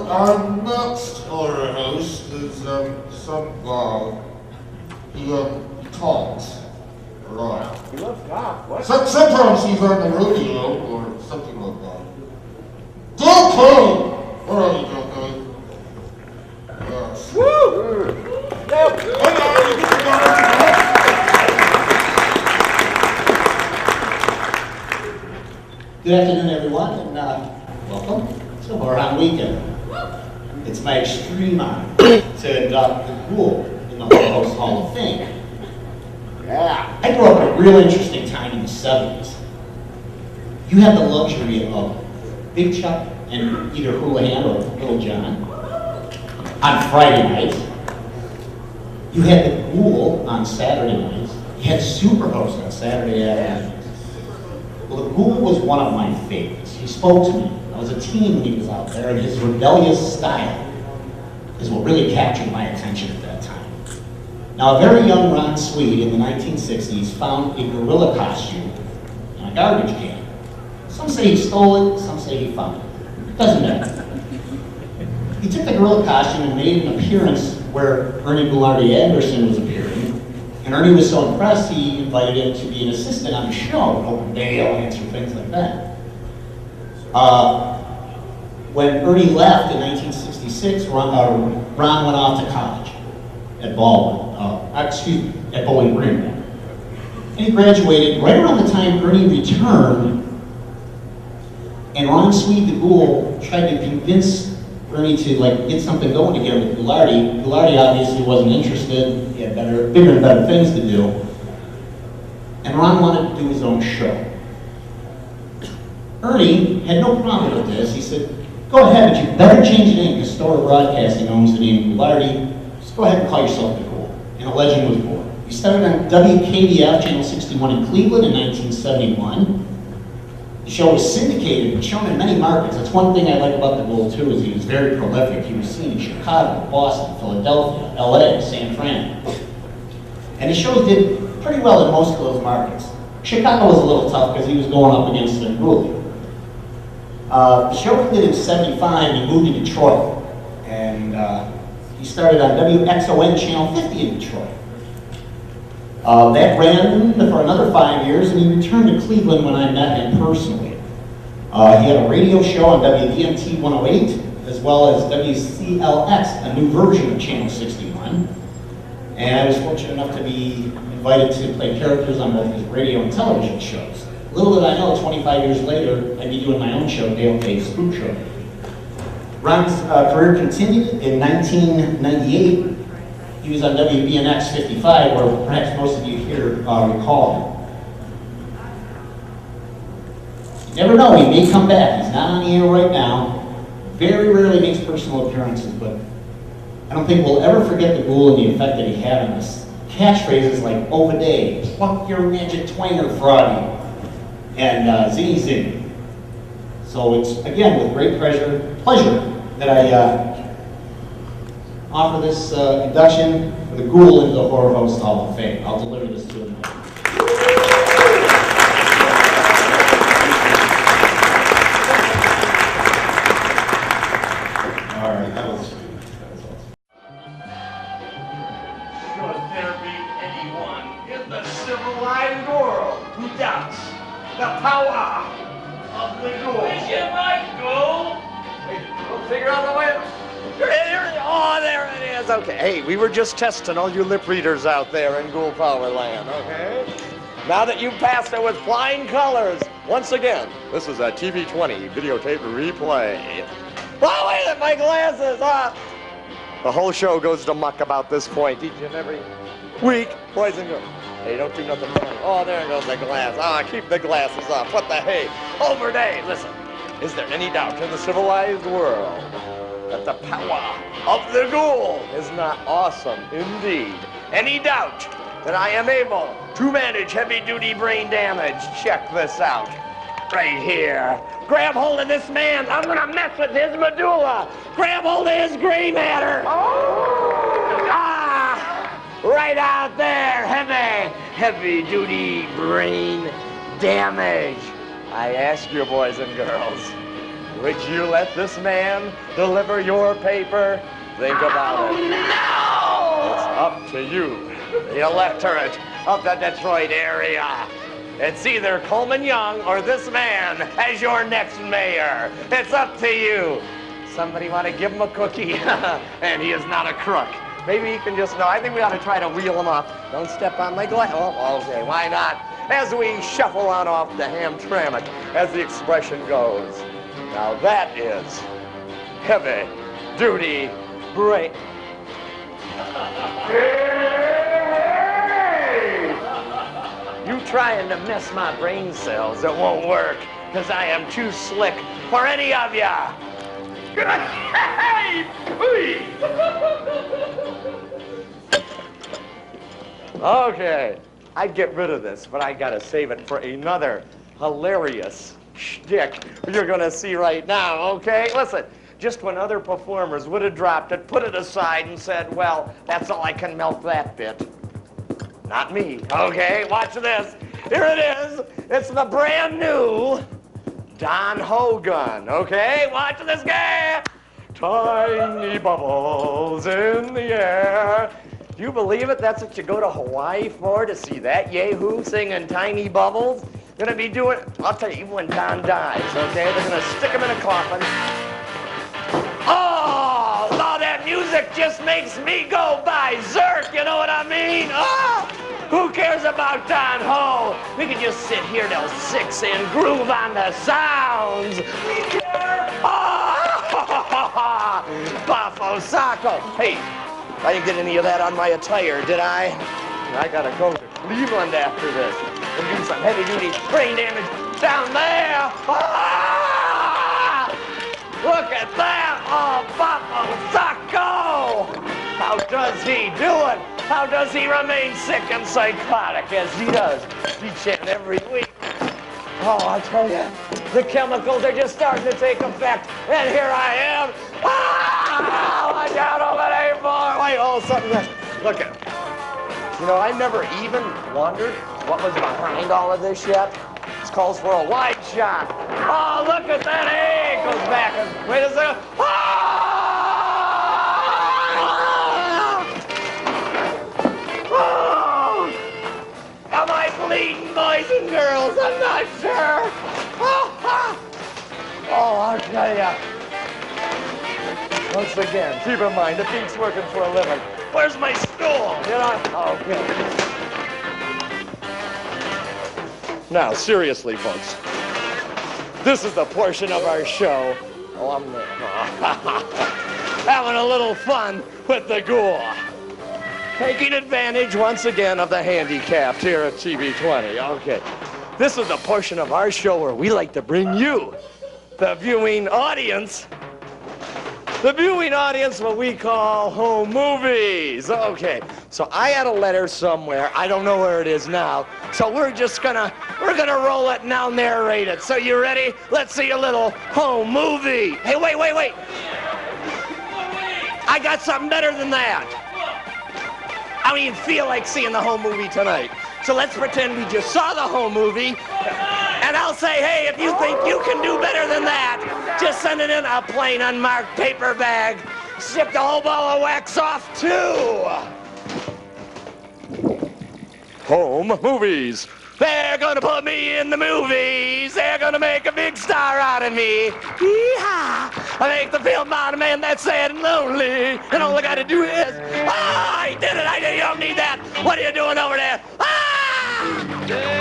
our next horror host is some guy. He talks a lot. He loves cock. What? Sometimes he's on the rodeo or something like that. Don't Kelly! Where are you, Joe Kelly? Yes. Woo! Good afternoon, everyone, and welcome to HorrorHound Weekend. It's my extreme honor to induct the Ghoul in the HorrorHound Hall of Fame. Yeah, I grew up at a real interesting time in the 70s. You had the luxury of Big Chuck and either HorrorHound or Little John on Friday nights. You had the Ghoul on Saturday nights. You had Superhost on Saturday afternoons. Well, the Ghoul was one of my favorites. He spoke to me. I was a teen when he was out there, and his rebellious style is what really captured my attention at that time. Now, a very young Ron Sweet in the 1960s found a gorilla costume in a garbage can. Some say he stole it, some say he found it. It doesn't matter. He took the gorilla costume and made an appearance where Ernie Boulardi Anderson was appearing. And Ernie was so impressed, he invited him to be an assistant on the show, open bail, answer things like that. When Ernie left in 1966, Ron went off to college at at Bowling Green. And he graduated right around the time Ernie returned, and Ron Sweet, the Ghoul, tried to convince Ernie to get something going again with Boulardi. Boulardi obviously wasn't interested. He had bigger and better things to do. And Ron wanted to do his own show. Ernie had no problem with this. He said, go ahead, but you better change the name because Story Broadcasting owns the name Boulardi. Just go ahead and call yourself the Ghoul. And a legend was born. He started on WKBF Channel 61 in Cleveland in 1971. The show was syndicated and shown in many markets. That's one thing I like about the Ghoul, too, is he was very prolific. He was seen in Chicago, Boston, Philadelphia, LA, San Fran. And his shows did pretty well in most of those markets. Chicago was a little tough because he was going up against the Ghoul. The show ended in '75 and he moved to Detroit. And he started on WXON Channel 50 in Detroit. That ran for another 5 years, and he returned to Cleveland when I met him personally. He had a radio show on WVMT 108, as well as WCLX, a new version of Channel 61. And I was fortunate enough to be invited to play characters on both his radio and television shows. Little did I know, 25 years later, I'd be doing my own show, Dale K's Spook Show. Ron's career continued in 1998. He was on WBNX 55, where perhaps most of you here recall him. You never know, he may come back. He's not on the air right now. Very rarely makes personal appearances, but I don't think we'll ever forget the Ghoul and the effect that he had on us. Catchphrases like "Ovaday," "Pluck your magic twanger, Froggy," and "Zing Zing." So it's, again, with great pleasure that I offer this induction for the Ghoul into the Horror Host Hall of Fame. I'll deliver this to him. All right, that was awesome. Should there be anyone in the civilized world who doubts the power of the Ghoul? Is you right, Ghoul? We'll figure out the way. Oh, there it is. Okay. Hey, we were just testing all you lip readers out there in Ghoul Power Land, okay? Now that you've passed it with flying colors, once again, this is a TV20 videotape replay. Oh, wait a minute, my glasses! The whole show goes to muck about this point each and every week, boys and girls. Hey, don't do nothing funny. Oh, there goes the glass. Keep the glasses up. What the hey? Overday. Listen, is there any doubt in the civilized world that the power of the Ghoul is not awesome indeed? Any doubt that I am able to manage heavy-duty brain damage? Check this out. Right here. Grab hold of this man. I'm gonna mess with his medulla. Grab hold of his gray matter. Right out there. Heavy-duty brain damage. I ask you, boys and girls, Would you let this man deliver your paper? Think about it. No! It's up to you, the electorate of the Detroit area. It's either Coleman Young or this man as your next mayor. It's up to you. Somebody want to give him a cookie? And he is not a crook. Maybe he can just know. I think we ought to try to wheel him up. Don't step on my glass. Oh, okay, why not? As we shuffle on off the Hamtramck, as the expression goes. Now that is heavy duty brain. Hey! You trying to mess my brain cells, it won't work, because I am too slick for any of ya. Hey! Okay, I'd get rid of this, but I gotta save it for another hilarious shtick you're gonna see right now, okay? Listen, just when other performers would have dropped it, put it aside and said, well, that's all I can milk that bit. Not me, okay? Watch this. Here it is. It's the brand new Don Hogan, okay? Watch this guy. Tiny bubbles in the air. Do you believe it? That's what you go to Hawaii for, to see that yahoo singing Tiny Bubbles? Gonna be doing, I'll tell you, even when Don dies, okay? They're gonna stick him in a coffin. Oh, that music just makes me go berserk, you know what I mean? Oh, who cares about Don Ho? We can just sit here till 6 and groove on the sounds. We care. Oh, Buffo Sacco. Hey, I didn't get any of that on my attire, did I? I gotta go to Cleveland after this and do some heavy-duty brain damage down there. Ah! Look at that! Oh, Buffo Sacco! How does he do it? How does he remain sick and psychotic as he does each and every week? Oh, I tell you, the chemicals are just starting to take effect, and here I am. Ah! Watch out over there, boy. Wait, oh, something. Look at. You know, I never even wondered what was behind all of this yet. This calls for a wide shot. Oh, look at that. Hey, it goes back. Wait a second. Ah! Oh! Am I bleeding, boys and girls? I'm not sure. Oh, I'll tell ya. Once again, keep in mind, the Pete's working for a living. Where's my stool? You know? Okay. Now, seriously, folks. This is the portion of our show. Oh, I'm having a little fun with the Ghoul. Taking advantage, once again, of the handicapped here at TV20. Okay. This is the portion of our show where we like to bring you, the viewing audience, what we call home movies. Okay, so I had a letter somewhere. I don't know where it is now. So we're gonna roll it and I'll narrate it. So you ready? Let's see a little home movie. Hey, wait. I got something better than that. I don't even feel like seeing the home movie tonight. So let's pretend we just saw the home movie. And I'll say, hey, if you think you can do better than that, just send it in a plain unmarked paper bag. Ship the whole ball of wax off too. Home movies. They're gonna put me in the movies. They're gonna make a big star out of me. Yee-haw. I make the film about a man that's sad and lonely. And all I gotta do is, I did it. You don't need that. What are you doing over there? Ah!